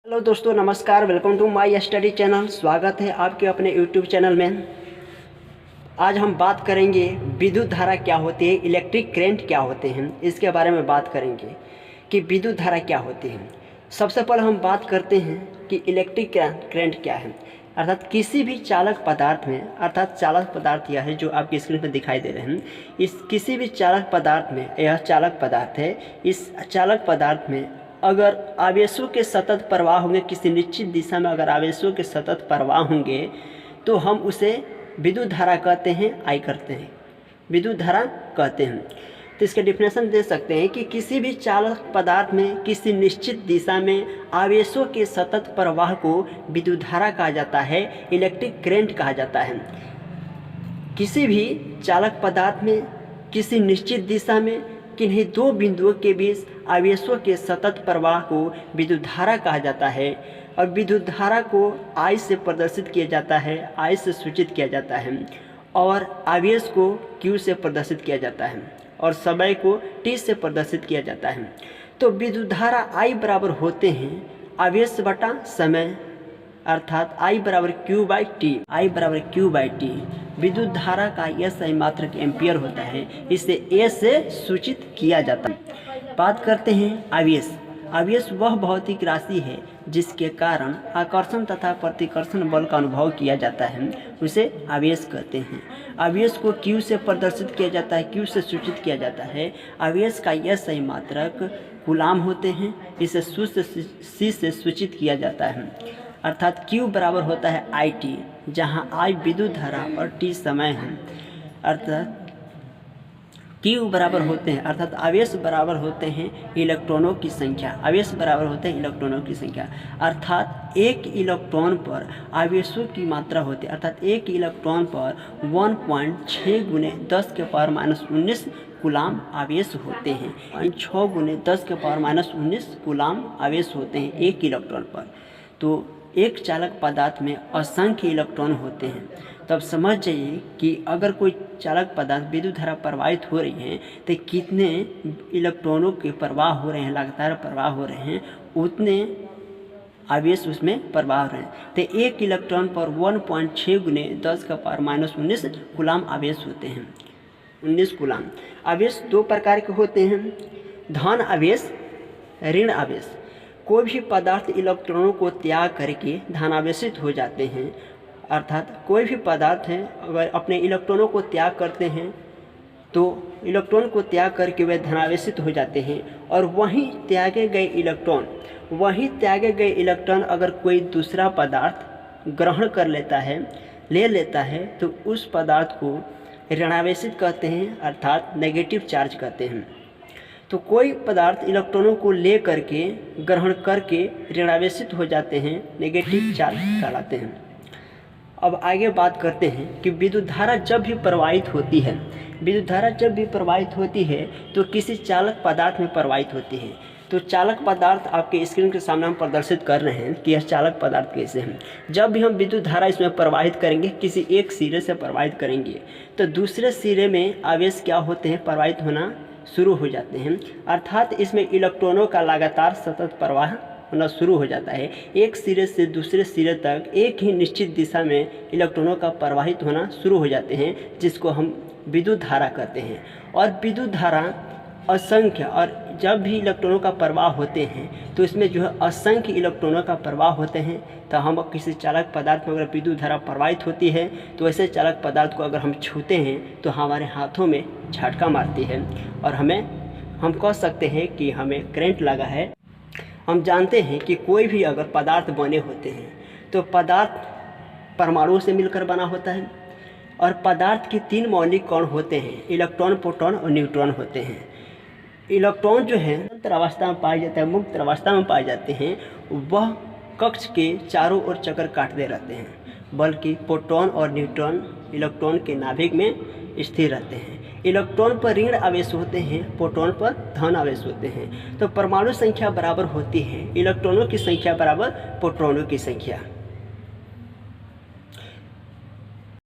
Hello दोस्तों, नमस्कार। Welcome to my study channel. स्वागत है आपके अपने यूट्यूब चैनल में। आज हम बात करेंगे विद्युत धारा क्या होती है, इलेक्ट्रिक करंट क्या होते हैं, इसके बारे में बात करेंगे कि विद्युत धारा क्या होती है। सबसे पहले हम बात करते हैं कि इलेक्ट्रिक करंट क्या है। अर्थात किसी भी चालक पदार्थ में, अर्थात चालक पदार्थ यह है जो आपकी स्क्रीन पर दिखाई दे रहे हैं, इस किसी भी चालक पदार्थ में, यह चालक पदार्थ है, इस चालक पदार्थ में अगर आवेशों के सतत प्रवाह होंगे, किसी निश्चित दिशा में अगर आवेशों के सतत प्रवाह होंगे तो हम उसे विद्युत धारा कहते हैं, आई करते हैं, विद्युत धारा कहते हैं। तो इसके डिफिनेशन दे सकते हैं कि किसी भी चालक पदार्थ में किसी निश्चित दिशा में आवेशों के सतत प्रवाह को विद्युत धारा कहा जाता है, इलेक्ट्रिक करंट कहा जाता है। किसी भी चालक पदार्थ में किसी निश्चित दिशा में किन्हीं दो बिंदुओं के बीच आवेशों के सतत प्रवाह को विद्युत धारा कहा जाता है। और विद्युत धारा को I से प्रदर्शित किया जाता है, I से सूचित किया जाता है, और आवेश को Q से प्रदर्शित किया जाता है, और समय को T से प्रदर्शित किया जाता है। तो विद्युत धारा I बराबर होते हैं आवेश बटा समय, अर्थात I बराबर Q बाई टी। I बराबर Q बाई टी विद्युत धारा का यह सही मात्रक एम्पियर होता है, इसे A से सूचित किया जाता है। बात करते हैं आवेश। आवेश वह भौतिक राशि है जिसके कारण आकर्षण तथा प्रतिकर्षण बल का अनुभव किया जाता है, उसे आवेश कहते हैं। आवेश को Q से प्रदर्शित किया जाता है, Q से सूचित किया जाता है। आवेश का यह सही मात्रक कूलाम होते हैं, इसे C से सूचित किया जाता है। अर्थात Q बराबर होता है IT, जहाँ I विद्युत धारा और T समय है। अर्थात Q बराबर होते हैं, अर्थात आवेश बराबर होते हैं इलेक्ट्रॉनों की संख्या। आवेश बराबर होते हैं इलेक्ट्रॉनों की संख्या, अर्थात एक इलेक्ट्रॉन पर आवेशों की मात्रा होती है। अर्थात एक इलेक्ट्रॉन पर 1.6 गुने 10 के पावर माइनस 19 कूलाम आवेश होते हैं। 6 गुने 10 के पावर माइनस 19 कूलाम आवेश होते हैं एक इलेक्ट्रॉन पर। तो एक चालक पदार्थ में असंख्य इलेक्ट्रॉन होते हैं। तब समझ जाइए कि अगर कोई चालक पदार्थ विद्युत धारा प्रवाहित हो रही है तो कितने इलेक्ट्रॉनों के प्रवाह हो रहे हैं, लगातार प्रवाह हो रहे हैं, उतने आवेश उसमें प्रवाह हो रहे हैं। तो एक इलेक्ट्रॉन पर 1.6 गुने 10 का पावर माइनस 19 कूलाम आवेश होते हैं। 19 कूलाम। आवेश दो प्रकार के होते हैं, धन आवेश, ऋण आवेश। कोई भी पदार्थ इलेक्ट्रॉनों को त्याग करके धनावेशित हो जाते हैं। अर्थात कोई भी पदार्थ है अगर अपने इलेक्ट्रॉनों को त्याग करते हैं तो इलेक्ट्रॉन को त्याग करके वे धनावेशित हो जाते हैं, और वहीं त्यागे गए इलेक्ट्रॉन अगर कोई दूसरा पदार्थ ग्रहण कर लेता है, ले लेता है, तो उस पदार्थ को ऋणावेशित कहते हैं, अर्थात नेगेटिव चार्ज कहते हैं। तो कोई पदार्थ इलेक्ट्रॉनों को ले करके ग्रहण करके ऋणावेशित हो जाते हैं, नेगेटिव चार्ज कहलाते हैं। अब आगे बात करते हैं कि विद्युत धारा जब भी प्रवाहित होती है, विद्युत धारा जब भी प्रवाहित होती है तो किसी चालक पदार्थ में प्रवाहित होती है। तो चालक पदार्थ आपके स्क्रीन के सामने हम प्रदर्शित कर रहे हैं कि यह चालक पदार्थ कैसे हैं। जब भी हम विद्युत धारा इसमें प्रवाहित करेंगे, किसी एक सिरे से प्रवाहित करेंगे, तो दूसरे सिरे में आवेश क्या होते हैं, प्रवाहित होना शुरू हो जाते हैं। अर्थात इसमें इलेक्ट्रॉनों का लगातार सतत प्रवाह होना शुरू हो जाता है। एक सिरे से दूसरे सिरे तक एक ही निश्चित दिशा में इलेक्ट्रॉनों का प्रवाहित होना शुरू हो जाते हैं, जिसको हम विद्युत धारा कहते हैं। और विद्युत धारा असंख्य, और जब भी इलेक्ट्रॉनों का प्रवाह होते हैं तो इसमें जो है असंख्य इलेक्ट्रॉनों का प्रवाह होते हैं। तो हम किसी चालक पदार्थ में अगर विद्युत धारा प्रवाहित होती है तो ऐसे चालक पदार्थ को अगर हम छूते हैं तो हमारे हाथों में झटका मारती है, और हम कह सकते हैं कि हमें करंट लगा है। हम जानते हैं कि कोई भी अगर पदार्थ बने होते हैं तो पदार्थ परमाणुओं से मिलकर बना होता है, और पदार्थ के 3 मौलिक कण होते हैं, इलेक्ट्रॉन, प्रोटॉन और न्यूट्रॉन होते हैं। इलेक्ट्रॉन जो है मुक्त अवस्था में पाए जाते हैं, मुक्त अवस्था में पाए जाते हैं, वह कक्ष के चारों ओर चक्कर काटते रहते हैं, बल्कि प्रोटॉन और न्यूट्रॉन इलेक्ट्रॉन के नाभिक में स्थिर रहते हैं। इलेक्ट्रॉन पर ऋण आवेश होते हैं, प्रोटॉन पर धन आवेश होते हैं। तो परमाणु संख्या बराबर होती है इलेक्ट्रॉनों की संख्या बराबर प्रोटॉनों की संख्या।